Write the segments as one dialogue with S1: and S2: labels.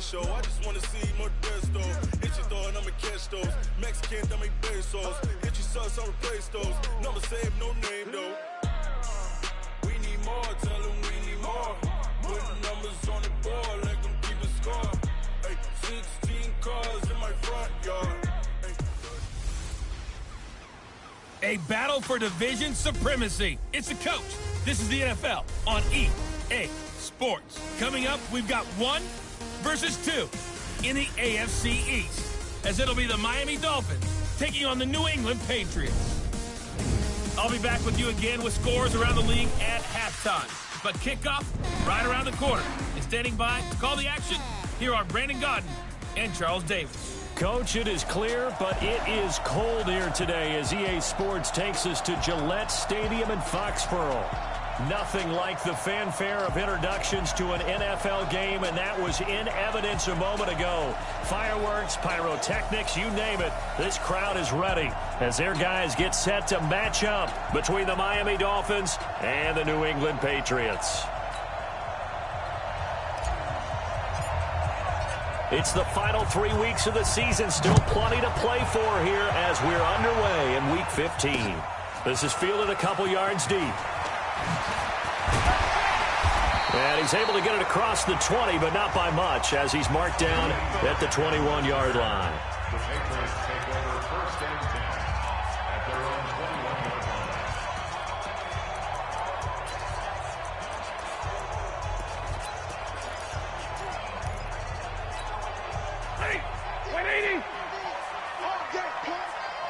S1: show. I just wanna see more desto. Hit your throw and I'ma catch those. Mexican, that make pesos. Hit your sus, I'll replace those. Number save, no name though. We need more, tell them we need more. Putting numbers on the board, let them keep it score. Hey, 16 cars in my front yard.
S2: A battle for division supremacy. It's the coach. This is the NFL on EA Sports. Coming up, we've got 1 versus 2 in the AFC East, as it'll be the Miami Dolphins taking on the New England Patriots. I'll be back with you again with scores around the league at halftime. But kickoff right around the corner. And standing by to call the action, here are Brandon Gaudin and Charles Davis.
S3: Coach, it is clear, but it is cold here today as EA Sports takes us to Gillette Stadium in Foxborough. Nothing like the fanfare of introductions to an NFL game, and that was in evidence a moment ago. Fireworks, pyrotechnics, you name it. This crowd is ready as their guys get set to match up between the Miami Dolphins and the New England Patriots. It's the final 3 weeks of the season. Still plenty to play for here as we're underway in Week 15. This is fielded a couple yards deep. And he's able to get it across the 20, but not by much as he's marked down at the 21-yard line.
S4: The Patriots take over 1st and 10 at their own 21-yard line.
S5: Hey, 180.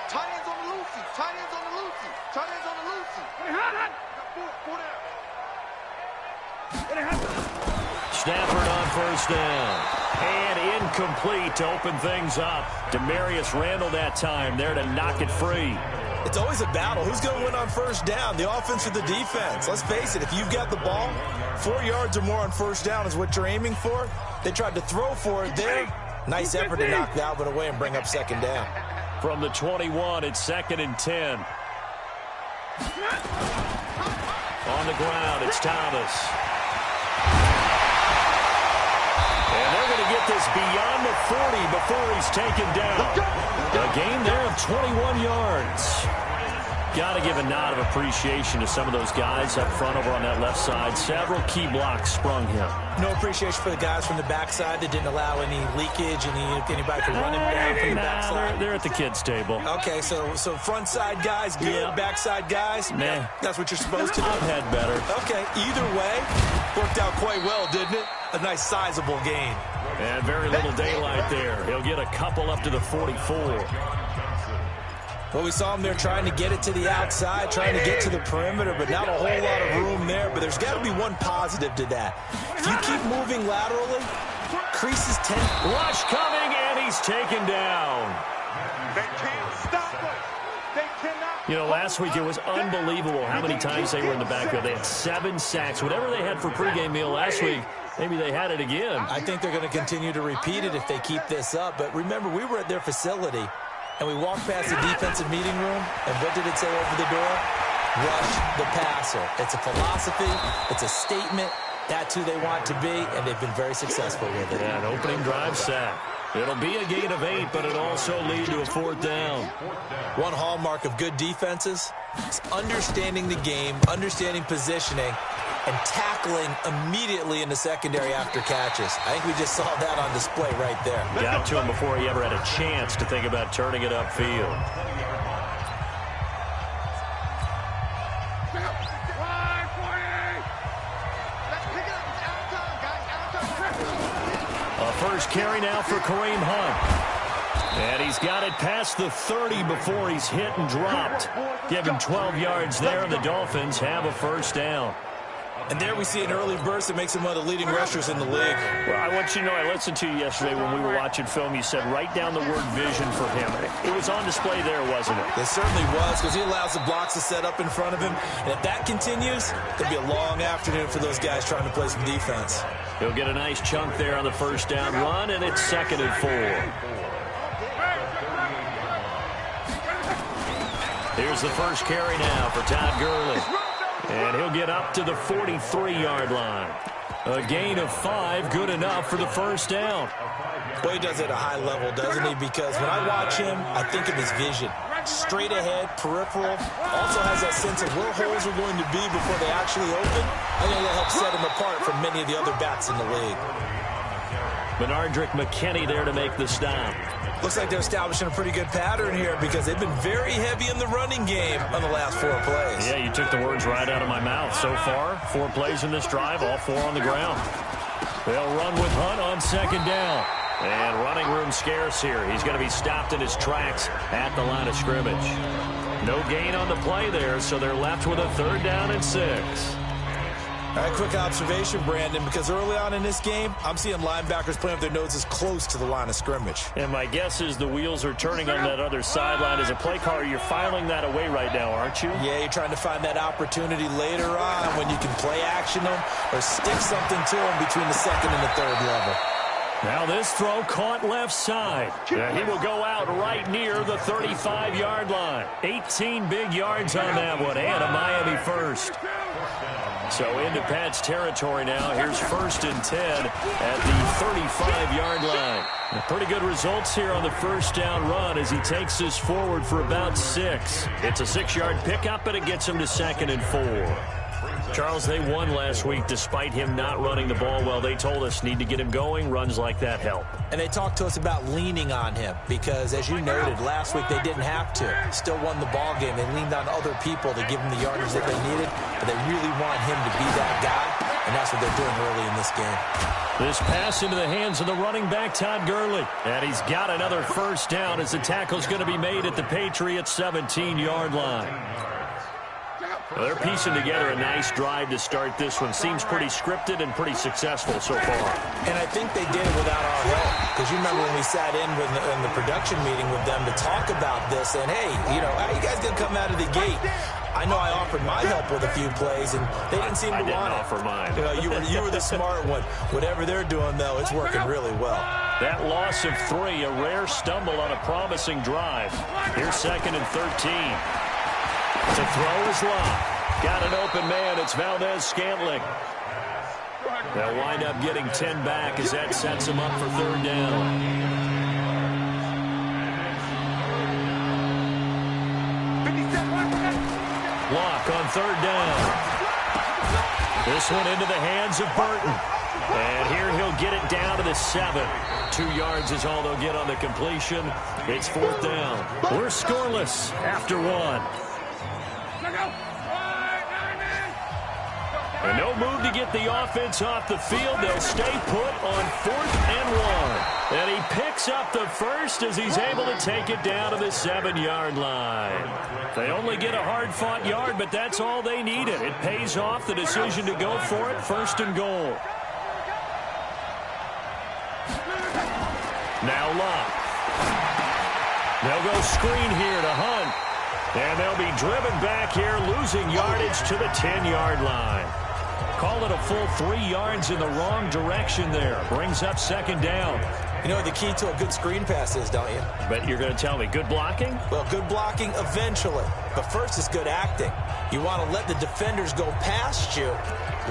S6: Tight ends on the Lucy. Tight ends on the Lucy. Tight ends on the Lucy.
S5: Hey, hot.
S6: Four down.
S3: Stafford on 1st down. And incomplete to open things up. Demarius Randall that time there to knock it free.
S7: It's always a battle. Who's going to win on 1st down, the offense or the defense? Let's face it, if you've got the ball, 4 yards or more on 1st down is what you're aiming for. They tried to throw for it there. Nice effort to knock Dalvin away and bring up 2nd down.
S3: From the 21, it's 2nd and 10. On the ground, it's Thomas. And they're going to get this beyond the 40 before he's taken down. A gain there of 21 yards. Got to give a nod of appreciation to some of those guys up front over on that left side. Several key blocks sprung him.
S7: No appreciation for the guys from the backside that didn't allow any leakage, anybody could run him down from the backside.
S3: They're at the kids' table.
S7: Okay, so front side guys good,
S3: yeah.
S7: Backside guys,
S3: nah.
S7: That's what you're supposed to do.
S3: I've had better.
S7: Okay, either way, worked out quite well, didn't it? A nice sizable gain.
S3: And very little daylight there. He'll get a couple up to the 44.
S7: Well, we saw him there trying to get it to the outside, trying to get to the perimeter, but not a whole lot of room there. But there's got to be one positive to that. If you keep moving laterally, creases tend...
S3: Rush coming, and he's taken down.
S6: They can't stop us. They cannot.
S3: You know, last week it was unbelievable how many times they were in the backfield. They had 7 sacks. Whatever they had for pregame meal last week, maybe they had it again.
S7: I think they're going to continue to repeat it if they keep this up. But remember, we were at their facility, and we walked past the defensive meeting room, and what did it say over the door? Rush the passer. It's a philosophy. It's a statement. That's who they want to be, and they've been very successful with it.
S3: Yeah, an opening drive sack. It'll be a gain of 8, but it'll also lead to a 4th down.
S7: One hallmark of good defenses is understanding the game, understanding positioning, and tackling immediately in the secondary after catches. I think we just saw that on display right there.
S3: Got to him before he ever had a chance to think about turning it upfield. A first carry now for Kareem Hunt. And he's got it past the 30 before he's hit and dropped. Give him 12 yards there, and the Dolphins have a 1st down.
S7: And there we see an early burst that makes him one of the leading rushers in the league.
S3: Well, I want you to know, I listened to you yesterday when we were watching film. You said write down the word vision for him. It was on display there, wasn't it?
S7: It certainly was, because he allows the blocks to set up in front of him. And if that continues, it'll be a long afternoon for those guys trying to play some defense.
S3: He'll get a nice chunk there on the 1st down run, and it's 2nd and 4. Here's the first carry now for Todd Gurley. And he'll get up to the 43-yard line. A gain of 5, good enough for the first down.
S7: Well, he does it at a high level, doesn't he? Because when I watch him, I think of his vision. Straight ahead, peripheral. Also has that sense of where holes are going to be before they actually open. I think that helps set him apart from many of the other backs in the league.
S3: Benardrick McKinney there to make the stop.
S7: Looks like they're establishing a pretty good pattern here because they've been very heavy in the running game on the last 4 plays.
S3: Yeah, you took the words right out of my mouth. So far, 4 plays in this drive, all 4 on the ground. They'll run with Hunt on second down. And running room scarce here. He's going to be stopped in his tracks at the line of scrimmage. No gain on the play there, so they're left with a 3rd down and 6.
S7: All right, quick observation, Brandon, because early on in this game, I'm seeing linebackers playing with their noses close to the line of scrimmage.
S3: And my guess is the wheels are turning on that other sideline. As a play caller, you're filing that away right now, aren't you?
S7: Yeah, you're trying to find that opportunity later on when you can play action them or stick something to them between the 2nd and the 3rd level.
S3: Now this throw caught left side. He will go out right near the 35-yard line. 18 big yards on that one, and a Miami first. So into Pat's territory now. Here's 1st and 10 at the 35-yard line. Pretty good results here on the first down run as he takes this forward for about 6. It's a 6-yard pickup, and it gets him to 2nd and 4. Charles, they won last week despite him not running the ball well. They told us need to get him going. Runs like that help.
S7: And they talked to us about leaning on him because, as you noted, last week they didn't have to. Still won the ball game. They leaned on other people to give him the yardage that they needed, but they really want him to be that guy, and that's what they're doing early in this game.
S3: This pass into the hands of the running back, Todd Gurley. And he's got another first down as the tackle's going to be made at the Patriots' 17-yard line. Well, they're piecing together a nice drive to start this one. Seems pretty scripted and pretty successful so far.
S7: And I think they did it without our help. Because you remember when we sat in the production meeting with them to talk about this. And, hey, you know, how you guys going to come out of the gate? I know I offered my help with a few plays, and they didn't seem to want it.
S3: I didn't offer mine.
S7: You know, you were the smart one. Whatever they're doing, though, it's working really well.
S3: That loss of 3, a rare stumble on a promising drive. Here's 2nd and 13. To throw is Locke. Got an open man. It's Valdez-Scantling. They'll wind up getting 10 back as that sets them up for 3rd down. Locke on 3rd down. This one into the hands of Burton. And here he'll get it down to the 7. 2 yards is all they'll get on the completion. It's 4th down. We're scoreless after 1. And no move to get the offense off the field. They'll stay put on 4th and 1. And he picks up the first as he's able to take it down to the 7-yard line. They only get a hard-fought yard, but that's all they needed. It pays off the decision to go for it, 1st and goal. Now Locke. They'll go screen here to Hunt. And they'll be driven back here, losing yardage to the 10-yard line. Call it a full 3 yards in the wrong direction there. Brings up 2nd down.
S7: You know what the key to a good screen pass is, don't you?
S3: But you're going to tell me, good blocking?
S7: Well, good blocking eventually. But first is good acting. You want to let the defenders go past you,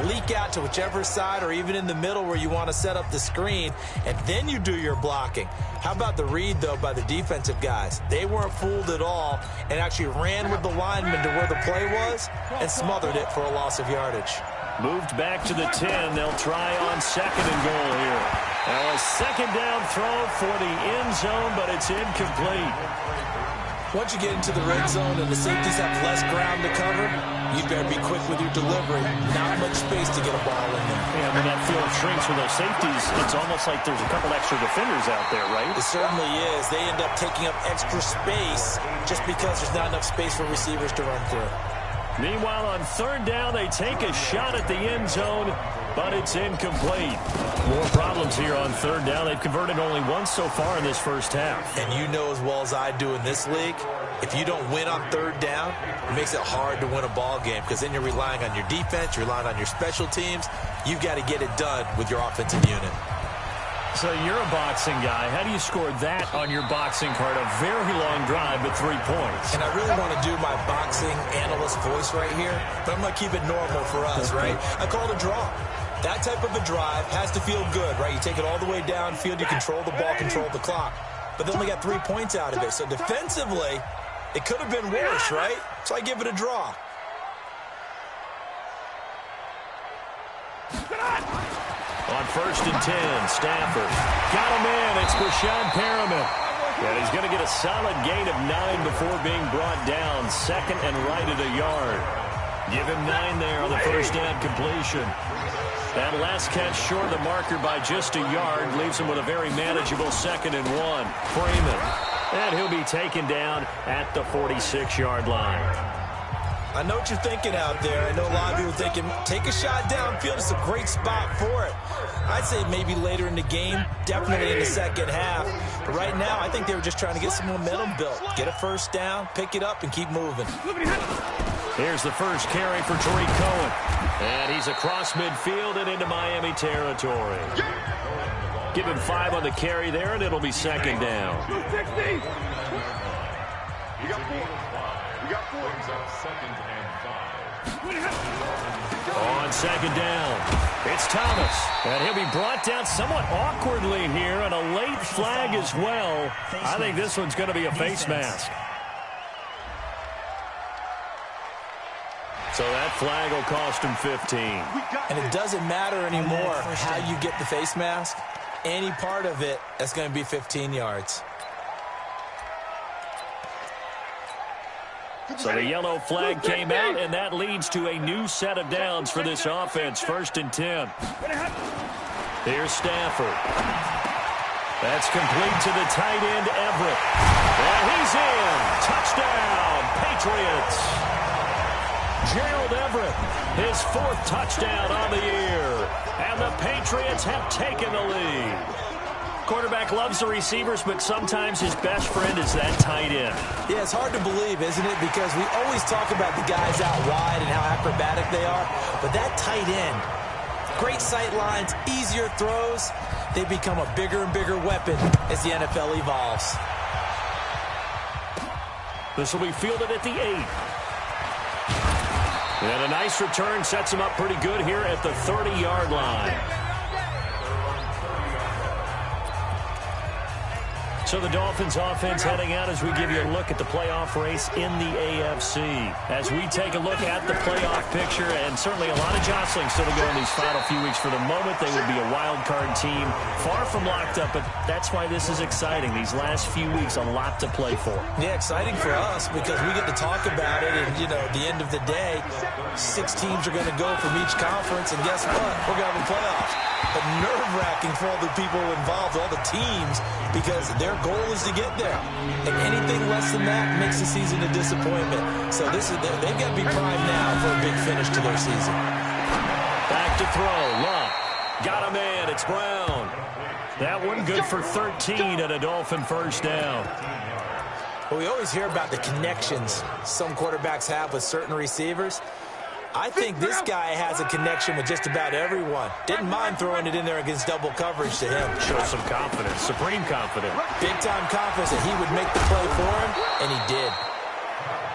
S7: leak out to whichever side or even in the middle where you want to set up the screen, and then you do your blocking. How about the read, though, by the defensive guys? They weren't fooled at all and actually ran with the lineman to where the play was and smothered it for a loss of yardage.
S3: Moved back to the 10. They'll try on 2nd and goal here. Now a 2nd down throw for the end zone, but it's incomplete.
S7: Once you get into the red zone and the safeties have less ground to cover, you better be quick with your delivery. Not much space to get a ball in there.
S3: Yeah, when that field shrinks with those safeties, it's almost like there's a couple extra defenders out there, right?
S7: It certainly is. They end up taking up extra space just because there's not enough space for receivers to run through.
S3: Meanwhile, on 3rd down, they take a shot at the end zone, but it's incomplete. More problems here on 3rd down. They've converted only once so far in this first half.
S7: And you know as well as I do in this league, if you don't win on 3rd down, it makes it hard to win a ball game because then you're relying on your defense, you're relying on your special teams. You've got to get it done with your offensive unit.
S3: So you're a boxing guy. How do you score that on your boxing card? A very long drive, but 3 points.
S7: And I really want to do my boxing analyst voice right here, but I'm going to keep it normal for us, right? I call it a draw. That type of a drive has to feel good, right? You take it all the way downfield, you control the ball, control the clock. But they only got 3 points out of it. So defensively, it could have been worse, right? So I give it a draw.
S3: On 1st and 10, Stafford. Got him in. It's Brashad Perriman. And he's going to get a solid gain of 9 before being brought down. 2nd and right at a yard. Give him 9 there on the first down completion. That last catch short of the marker by just a yard leaves him with a very manageable 2nd and 1. Freeman. And he'll be taken down at the 46-yard line.
S7: I know what you're thinking out there. I know a lot of people thinking, take a shot downfield. It's a great spot for it. I'd say maybe later in the game, definitely in the second half. But right now, I think they were just trying to get some momentum built. Get a first down, pick it up, and keep moving.
S3: Here's the first carry for Tariq Cohen. And he's across midfield and into Miami territory. Give him 5 on the carry there, and it'll be second down.
S4: You got 4. We got 4. Second and 5.
S3: On second down, it's Thomas. And he'll be brought down somewhat awkwardly here, and a late flag as well. I think this one's going to be a face mask. So that flag will cost him 15.
S7: And it doesn't matter anymore how you get the face mask. Any part of it, that's going to be 15 yards.
S3: So the yellow flag came out, and that leads to a new set of downs for this offense. 1st and 10. Here's Stafford. That's complete to the tight end, Everett. And he's in. Touchdown, Patriots. Gerald Everett, his 4th touchdown on the year. And the Patriots have taken the lead. Quarterback loves the receivers, but sometimes his best friend is that tight end.
S7: Yeah, it's hard to believe, isn't it? Because we always talk about the guys out wide and how acrobatic they are. But that tight end, great sight lines, easier throws, they become a bigger and bigger weapon as the NFL evolves.
S3: This will be fielded at the 8. And a nice return sets him up pretty good here at the 30-yard line. So the Dolphins offense heading out as we give you a look at the playoff race in the AFC. As we take a look at the playoff picture, and certainly a lot of jostling still to go in these final few weeks. For the moment, they would be a wild card team, far from locked up, but that's why this is exciting. These last few weeks, a lot to play for.
S7: Yeah, exciting for us because we get to talk about it, and, you know, at the end of the day, 6 teams are going to go from each conference, and guess what? We're going to have a playoff. But nerve-wracking for all the people involved, all the teams, because their goal is to get there. And anything less than that makes the season a disappointment. So they've got to be primed now for a big finish to their season.
S3: Back to throw. Luck. Got him in. It's Brown. That one good for 13 and a Dolphin first down.
S7: Well, we always hear about the connections some quarterbacks have with certain receivers. I think this guy has a connection with just about everyone. Didn't mind throwing it in there against double coverage to him.
S3: Shows some confidence, supreme confidence.
S7: Big-time confidence that he would make the play for him, and he did.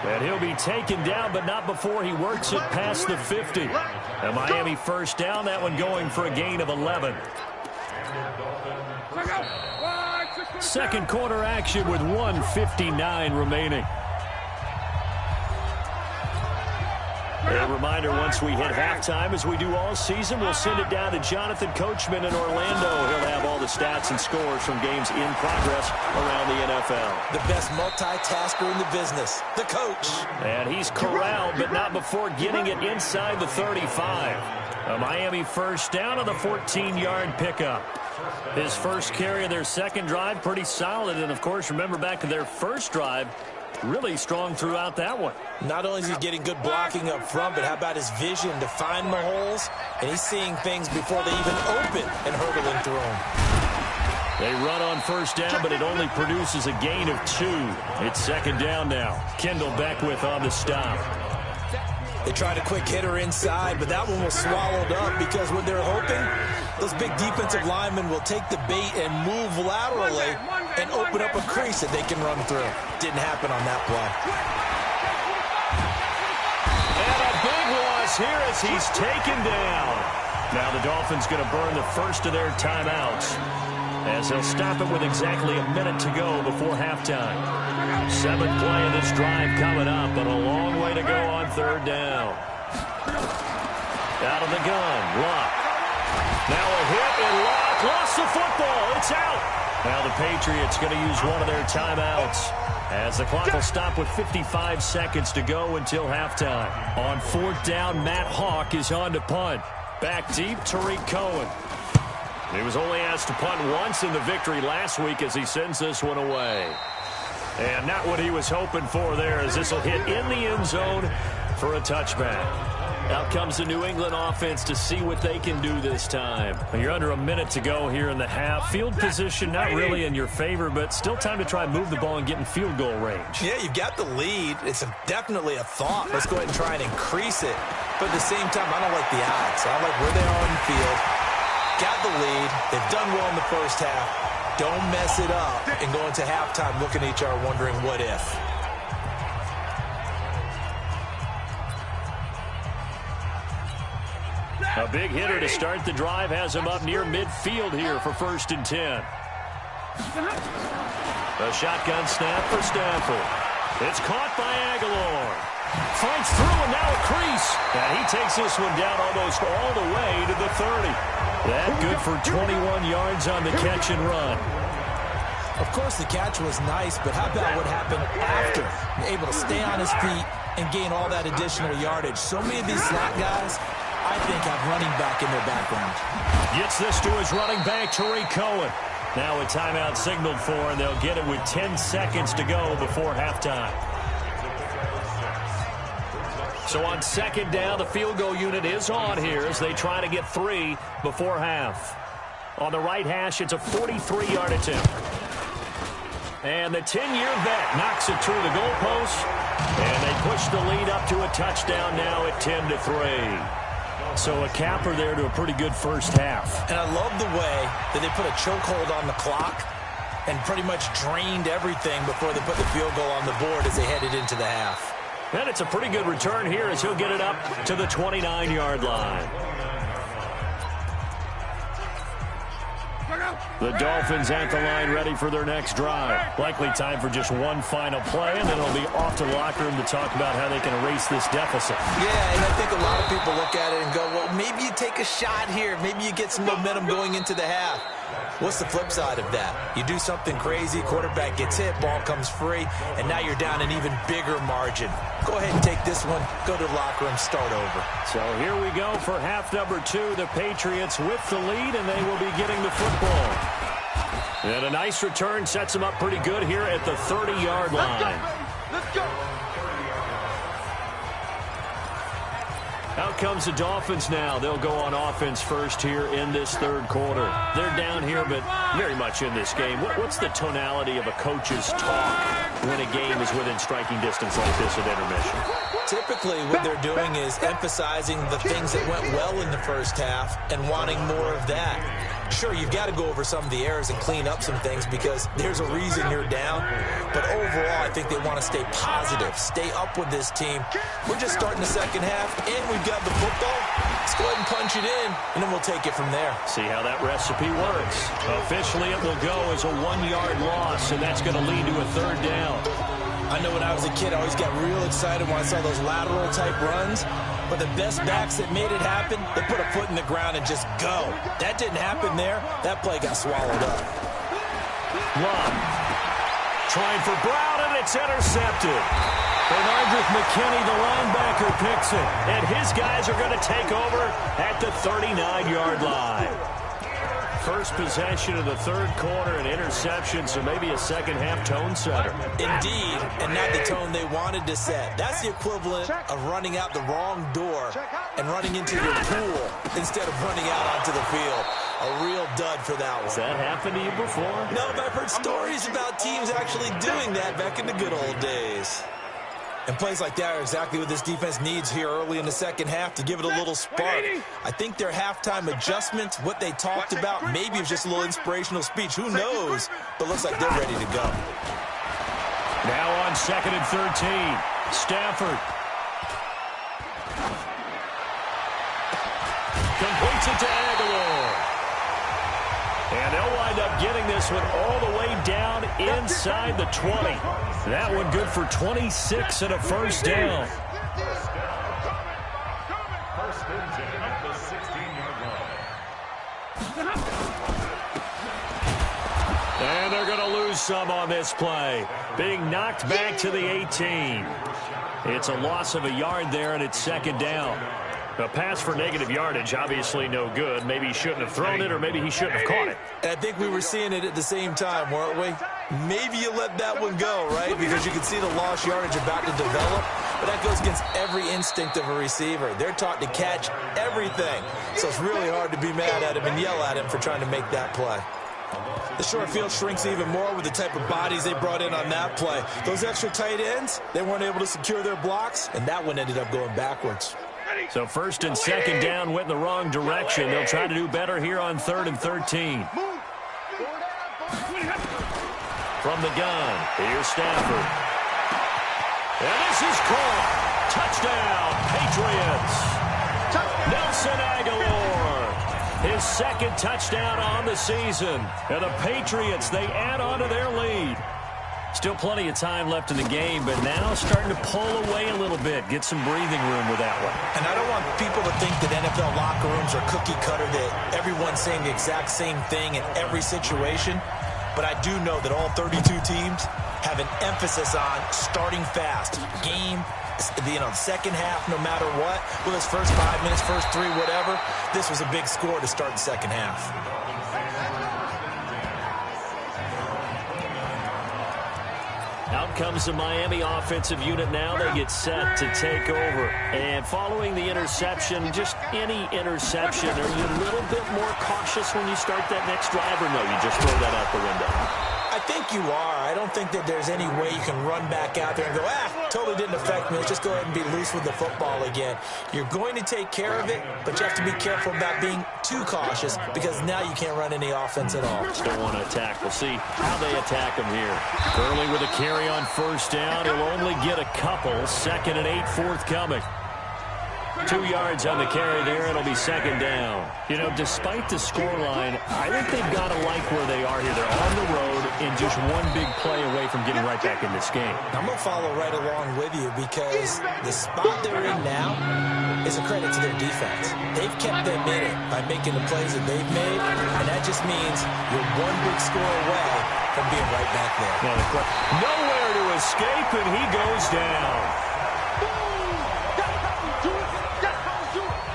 S3: And he'll be taken down, but not before he works it past the 50. A Miami first down, that one going for a gain of 11. Second quarter action with 1:59 remaining. A reminder, once we hit halftime, as we do all season, we'll send it down to Jonathan Coachman in Orlando. He'll have all the stats and scores from games in progress around the NFL.
S7: The best multitasker in the business, the coach.
S3: And he's corralled, but not before getting it inside the 35. A Miami first down on the 14-yard pickup. His first carry of their second drive, pretty solid. And, of course, remember back to their first drive, really strong throughout that one.
S7: Not only is he getting good blocking up front, but how about his vision to find the holes? And he's seeing things before they even open and hurdling through them.
S3: They run on first down, but it only produces a gain of 2. It's second down now. Kendall Beckwith on the stop.
S7: They tried a quick hitter inside, but that one was swallowed up because what they're hoping, those big defensive linemen will take the bait and move laterally and open up a crease that they can run through. Didn't happen on that play.
S3: And a big loss here as he's taken down. Now the Dolphins going to burn the first of their timeouts as they'll stop it with exactly a minute to go before halftime. 7th play of this drive coming up, but a long way to go on 3rd down. Out of the gun, Locke. Now a hit, and Locke lost the football. It's out. Now the Patriots going to use one of their timeouts as the clock will stop with 55 seconds to go until halftime. On 4th down, Matt Hawk is on to punt. Back deep, Tariq Cohen. He was only asked to punt once in the victory last week as he sends this one away. And not what he was hoping for there, as this will hit in the end zone for a touchback. Out comes the New England offense to see what they can do this time. You're under a minute to go here in the half. Field position not really in your favor, but still time to try and move the ball and get in field goal range.
S7: Yeah, you've got the lead. It's definitely a thought. Let's go ahead and try and increase it. But at the same time, I don't like the odds. I like where they are on the field. Got the lead. They've done well in the first half. Don't mess it up and go into halftime looking at each other wondering what if.
S3: A big hitter to start the drive has him up near midfield here for 1st and 10. A shotgun snap for Stafford. It's caught by Aguilar. Fights through, and now a crease. And he takes this one down almost all the way to the 30. That good for 21 yards on the catch and run.
S7: Of course, the catch was nice, but how about what happened after? Able to stay on his feet and gain all that additional yardage. So many of these slot guys, I think, have running back in their background.
S3: Gets this to his running back, Tariq Cohen. Now a timeout signaled for, and they'll get it with 10 seconds to go before halftime. So on 2nd down, the field goal unit is on here as they try to get 3 before half. On the right hash, it's a 43-yard attempt. And the 10-year vet knocks it through the goalpost, and they push the lead up to a touchdown now at 10-3. So a capper there to a pretty good first half.
S7: And I love the way that they put a chokehold on the clock and pretty much drained everything before they put the field goal on the board as they headed into the half.
S3: And it's a pretty good return here as he'll get it up to the 29-yard line. The Dolphins at the line ready for their next drive. Likely time for just one final play, and then it'll be off to the locker room to talk about how they can erase this deficit.
S7: Yeah, and I think a lot of people look at it and go, well, maybe you take a shot here. Maybe you get some momentum going into the half. What's the flip side of that? You do something crazy, quarterback gets hit, ball comes free, and now you're down an even bigger margin. Go ahead and take this one, go to the locker room, start over.
S3: So here we go for half number 2. The Patriots with the lead, and they will be getting the football. And a nice return sets them up pretty good here at the 30-yard line.
S6: Let's go.
S3: Out comes the Dolphins now. They'll go on offense first here in this 3rd quarter. They're down here, but very much in this game. What's the tonality of a coach's talk when a game is within striking distance like this at intermission?
S7: Typically, what they're doing is emphasizing the things that went well in the first half and wanting more of that. Sure, you've got to go over some of the errors and clean up some things because there's a reason you're down. But overall, I think they want to stay positive, stay up with this team. We're just starting the second half, and we've got the football. Let's go ahead and punch it in, and then we'll take it from there.
S3: See how that recipe works. Officially, it will go as a 1-yard loss, and that's going to lead to a 3rd down.
S7: I know when I was a kid, I always got real excited when I saw those lateral-type runs. But the best backs that made it happen, they put a foot in the ground and just go. That didn't happen there. That play got swallowed up.
S3: Love. Trying for Brown, and it's intercepted. Bernardrick McKinney, the linebacker, picks it. And his guys are going to take over at the 39-yard line. First possession of the 3rd quarter, an interception, so maybe a second-half tone setter.
S7: Indeed, and not the tone they wanted to set. That's the equivalent of running out the wrong door and running into your pool instead of running out onto the field. A real dud for that one.
S3: Has that happened to you before?
S7: No, but I've heard stories about teams actually doing that back in the good old days. And plays like that are exactly what this defense needs here early in the second half to give it a little spark. I think their halftime adjustments, what they talked about, maybe it was just a little inspirational speech. Who knows? But looks like they're ready to go.
S3: Now on 2nd and 13. Stafford. Complete to it to Aguilar. And they'll wind up getting this one all the way down inside the 20. That one good for 26 and a first down.
S4: First and 10 at the 16-yard line.
S3: And they're going to lose some on this play. Being knocked back to the 18. It's a loss of a yard there, and it's second down. A pass for negative yardage, obviously no good. Maybe he shouldn't have thrown it, or maybe he shouldn't have caught it.
S7: I think we were seeing it at the same time, weren't we? Maybe you let that one go, right? Because you can see the lost yardage about to develop. But that goes against every instinct of a receiver. They're taught to catch everything. So it's really hard to be mad at him and yell at him for trying to make that play. The short field shrinks even more with the type of bodies they brought in on that play. Those extra tight ends, they weren't able to secure their blocks, and that one ended up going backwards.
S3: So first and second down went in the wrong direction. They'll try to do better here on 3rd and 13. From the gun, here's Stafford. And this is caught. Touchdown, Patriots. Nelson Aguilar. His second touchdown on the season. And the Patriots, they add on to their lead. Still plenty of time left in the game, but now starting to pull away a little bit. Get some breathing room with that one.
S7: And I don't want people to think that NFL locker rooms are cookie cutter, that everyone's saying the exact same thing in every situation. But I do know that all 32 teams have an emphasis on starting fast. Game, second half, no matter what. Well, it's first 5 minutes, first 3, whatever. This was a big score to start the second half.
S3: Out comes the Miami offensive unit now. They get set to take over. And following the interception, just any interception, are you a little bit more cautious when you start that next drive, or no, you just throw that out the window?
S7: I think you are. I don't think that there's any way you can run back out there and go, totally didn't affect me. Let's just go ahead and be loose with the football again. You're going to take care of it, but you have to be careful about being too cautious because now you can't run any offense at all.
S3: Just don't want to attack. We'll see how they attack him here. Gurley with a carry on first down. He'll only get a couple. 2nd and 8 forthcoming. 2 yards on the carry there. It'll be second down. You know, despite the scoreline, I think they've got to like where they are here. They're on the road and just one big play away from getting right back in this game.
S7: I'm going to follow right along with you because the spot they're in now is a credit to their defense. They've kept them in it by making the plays that they've made, and that just means you're one big score away from being right back there.
S3: Nowhere to escape, and he goes down.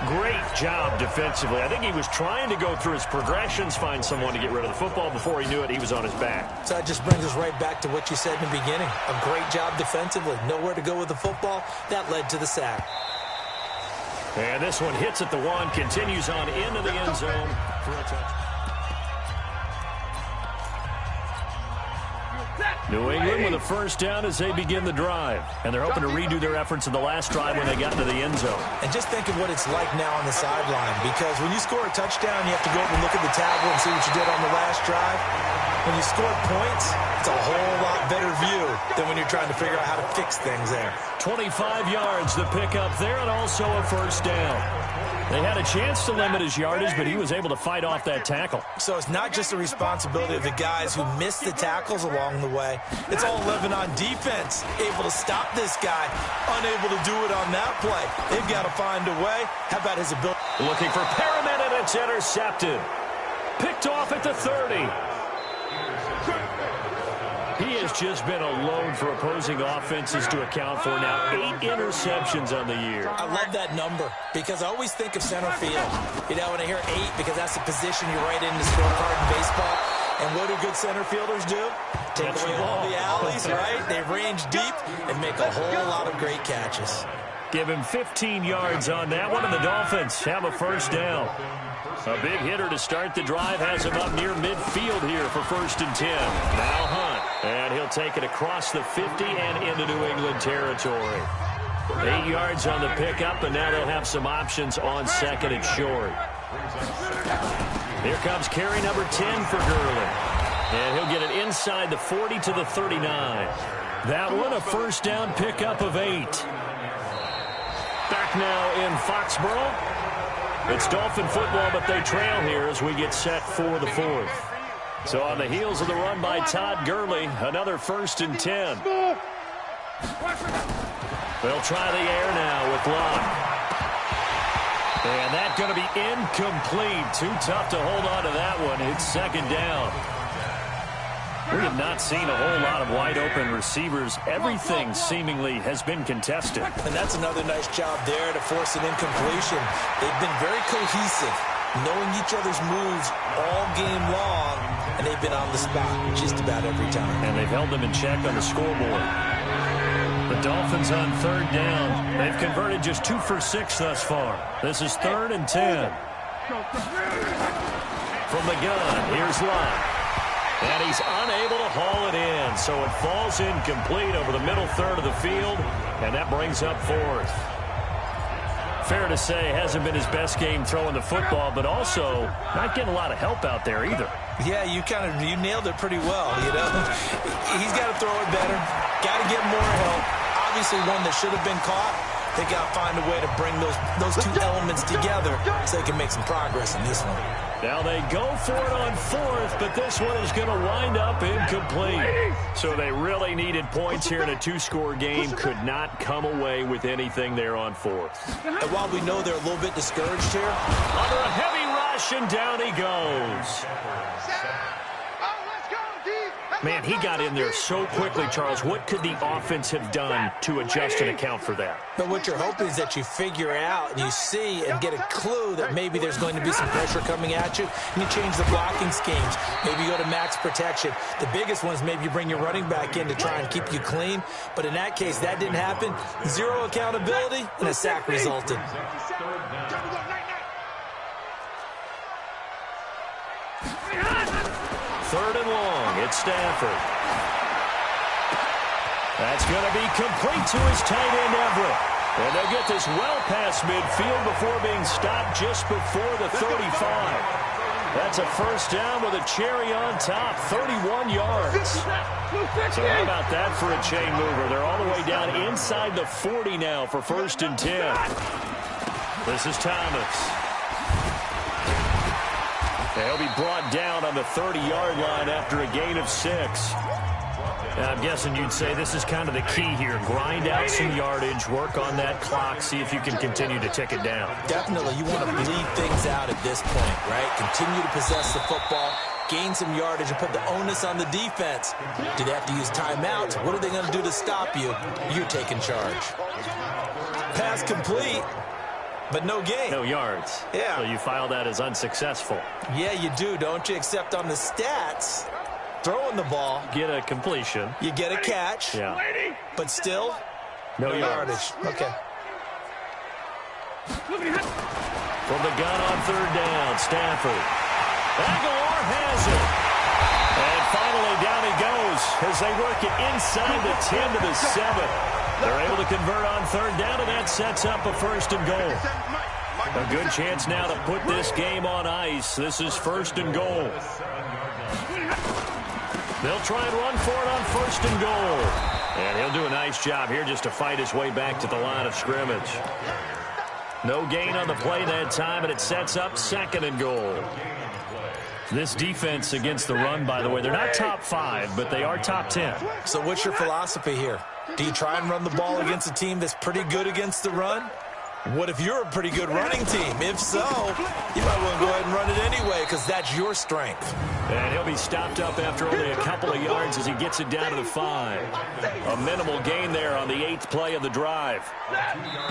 S3: Great job defensively. I think he was trying to go through his progressions, find someone to get rid of the football. Before he knew it, he was on his back.
S7: So that just brings us right back to what you said in the beginning. A great job defensively. Nowhere to go with the football. That led to the sack.
S3: And this one hits at the 1, continues on into the end zone for a touchdown. New England with a first down as they begin the drive. And they're hoping to redo their efforts in the last drive when they got into the end zone.
S7: And just think of what it's like now on the sideline. Because when you score a touchdown, you have to go up and look at the tablet and see what you did on the last drive. When you score points, it's a whole lot better view than when you're trying to figure out how to fix things there.
S3: 25 yards the pickup there, and also a first down. They had a chance to limit his yardage, but he was able to fight off that tackle.
S7: So it's not just the responsibility of the guys who missed the tackles along the way. It's all 11 on defense, able to stop this guy, unable to do it on that play. They've got to find a way. How about his ability?
S3: Looking for Perriman, and it's intercepted. Picked off at the 30. He has just been a load for opposing offenses to account for now. 8 interceptions on the year.
S7: I love that number because I always think of center field. You know, when I hear 8, because that's the position you write in the scorecard in baseball. And what do good center fielders do? Take away all the alleys, right? They range deep and make a whole lot of great catches.
S3: Give him 15 yards on that one, and the Dolphins have a first down. A big hitter to start the drive has him up near midfield here for 1st and 10. Now Hunt, and he'll take it across the 50 and into New England territory. 8 yards on the pickup, and now they'll have some options on 2nd and short. Here comes carry number 10 for Gurley. And he'll get it inside the 40 to the 39. That one a first down pickup of 8. Back now in Foxborough. It's Dolphin football, but they trail here as we get set for the fourth. So on the heels of the run by Todd Gurley, another 1st and 10. They'll try the air now with Locke. And that's going to be incomplete. Too tough to hold on to that one. It's 2nd down. We have not seen a whole lot of wide-open receivers. Everything seemingly has been contested.
S7: And that's another nice job there to force an incompletion. They've been very cohesive, knowing each other's moves all game long, and they've been on the spot just about every time. And
S3: they've held them in check on the scoreboard. The Dolphins on 3rd down. They've converted just 2 for 6 thus far. This is 3rd and 10. From the gun, here's Locke. And he's unable to haul it in, so it falls incomplete over the middle third of the field, and that brings up 4th. Fair to say, hasn't been his best game throwing the football, but also not getting a lot of help out there either.
S7: Yeah, you nailed it pretty well, you know. He's got to throw it better, got to get more help. Obviously one that should have been caught. They got to find a way to bring those two elements together so they can make some progress in this one.
S3: Now they go for it on 4th, but this one is going to wind up incomplete. So they really needed points here in a 2-score game. Could not come away with anything there on 4th.
S7: And while we know they're a little bit discouraged here,
S3: under a heavy rush, and down he goes. Man, he got in there so quickly, Charles. What could the offense have done to adjust and account for that?
S7: But what you're hoping is that you figure out and you see and get a clue that maybe there's going to be some pressure coming at you, and you change the blocking schemes. Maybe you go to max protection. The biggest one is maybe you bring your running back in to try and keep you clean. But in that case, that didn't happen. 0 accountability, and a sack resulted.
S3: 3rd and long. It's Stafford. That's going to be complete to his tight end, Everett. And they'll get this well past midfield before being stopped just before the 35. That's a 1st down with a cherry on top, 31 yards. So how about that for a chain mover? They're all the way down inside the 40 now for 1st and 10. This is Thomas. He'll be brought down on the 30-yard line after a gain of 6. I'm guessing you'd say this is kind of the key here. Grind out some yardage, work on that clock, see if you can continue to tick it down.
S7: Definitely. You want to bleed things out at this point, right? Continue to possess the football, gain some yardage, and put the onus on the defense. Do they have to use timeouts? What are they going to do to stop you? You're taking charge. Pass complete. But no gain.
S3: No yards.
S7: Yeah.
S3: So you file that as unsuccessful.
S7: Yeah, you do, don't you? Except on the stats, throwing the ball.
S3: Get a completion.
S7: You get a catch.
S3: Yeah.
S7: But still,
S3: no yardage.
S7: Okay.
S3: From the gun on 3rd down, Stafford. Aguilar has it. And finally down he goes as they work it inside the 10 to the 7. They're able to convert on 3rd down, and that sets up a 1st and goal. A good chance now to put this game on ice. This is 1st and goal. They'll try and run for it on 1st and goal. And he'll do a nice job here just to fight his way back to the line of scrimmage. No gain on the play that time, and it sets up 2nd and goal. This defense against the run, by the way, they're not top 5, but they are top 10.
S7: So what's your philosophy here? Do you try and run the ball against a team that's pretty good against the run? What if you're a pretty good running team? If so, you might want to go ahead and run it anyway because that's your strength.
S3: And he'll be stopped up after only a couple of yards as he gets it down to the 5. A minimal gain there on the 8th play of the drive.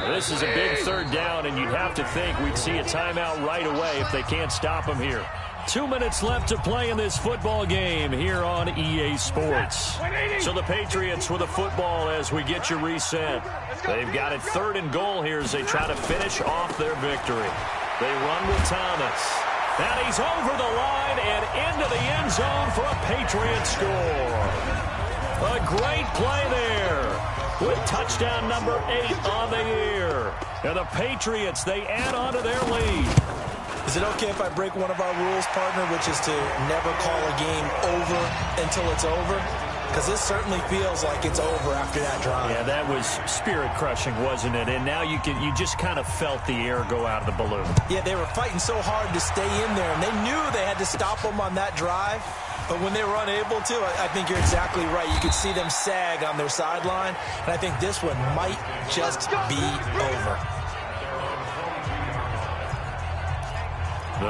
S3: This is a big 3rd down, and you'd have to think we'd see a timeout right away if they can't stop him here. 2 minutes left to play in this football game here on EA Sports. So the Patriots with a football as we get you reset. They've got it 3rd and goal here as they try to finish off their victory. They run with Thomas. And he's over the line and into the end zone for a Patriot score. A great play there with touchdown number 8 on the year. And the Patriots, they add on to their lead.
S7: Is it okay if I break one of our rules, partner, which is to never call a game over until it's over? because this certainly feels like it's over after that drive.
S3: Yeah, that was spirit-crushing, wasn't it? And now you just kind of felt the air go out of the balloon.
S7: Yeah, they were fighting so hard to stay in there, and they knew they had to stop them on that drive. But when they were unable to, I think you're exactly right. You could see them sag on their sideline, and I think this one might just be over.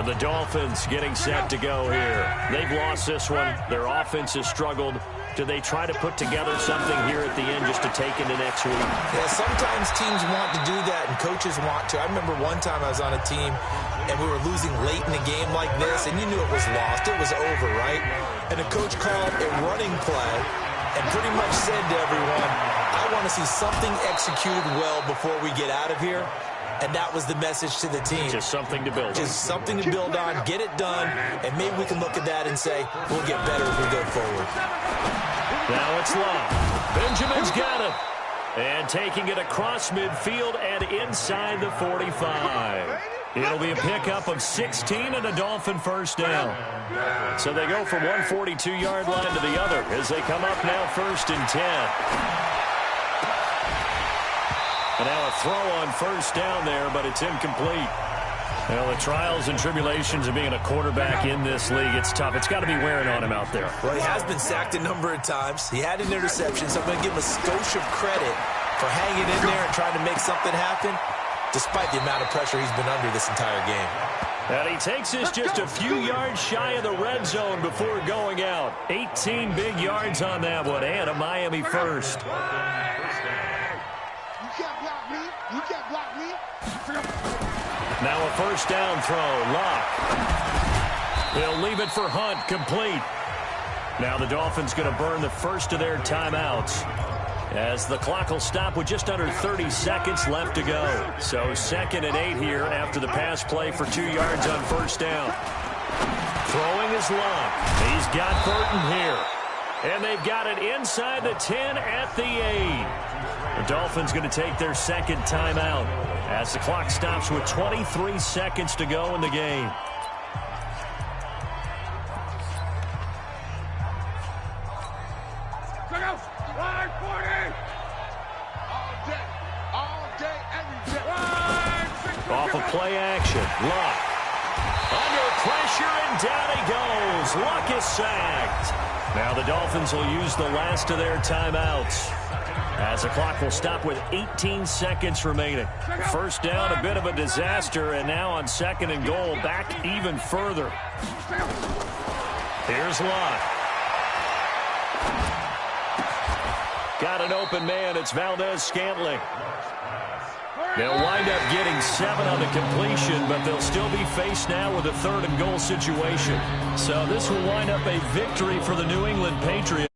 S3: The Dolphins getting set to go here. They've lost this one. Their offense has struggled. Do they try to put together something here at the end just to take into next week?
S7: Yeah, sometimes teams want to do that, and coaches want to. I remember one time I was on a team, and we were losing late in a game like this, and you knew it was lost. It was over, right? And the coach called a running play and pretty much said to everyone, I want to see something executed well before we get out of here. And that was the message to the team.
S3: Just something to build on.
S7: Just something to build on, get it done, and maybe we can look at that and say, we'll get better as we go forward.
S3: Now it's Love. Benjamin's got it. And taking it across midfield and inside the 45. It'll be a pickup of 16 and a Dolphin first down. So they go from one 42-yard line to the other as they come up now 1st and 10. And now a throw on first down there, but it's incomplete. Well, the trials and tribulations of being a quarterback in this league, it's tough. It's got to be wearing on him out there.
S7: Well, he has been sacked a number of times. He had an interception, so I'm going to give him a skosh of credit for hanging in there and trying to make something happen, despite the amount of pressure he's been under this entire game.
S3: And he takes us just a few yards shy of the red zone before going out. 18 big yards on that one, and a Miami first.
S6: You can't block me.
S3: Now a first down throw. Locke. They'll leave it for Hunt. Complete. Now the Dolphins going to burn the first of their timeouts as the clock will stop with just under 30 seconds left to go. So 2nd and 8 here after the pass play for 2 yards on first down. Throwing is Locke. He's got Burton here. And they've got it inside the 10 at the 8. The Dolphins going to take their second timeout as the clock stops with 23 seconds to go in the game. Off of play action. Luck. Under pressure, and down he goes. Luck is sacked. Now the Dolphins will use the last of their timeouts as the clock will stop with 18 seconds remaining. First down, a bit of a disaster, and now on 2nd and goal, back even further. Here's Locke. Got an open man. It's Valdez-Scantling. They'll wind up getting 7 on the completion, but they'll still be faced now with a 3rd and goal situation. So this will wind up a victory for the New England Patriots.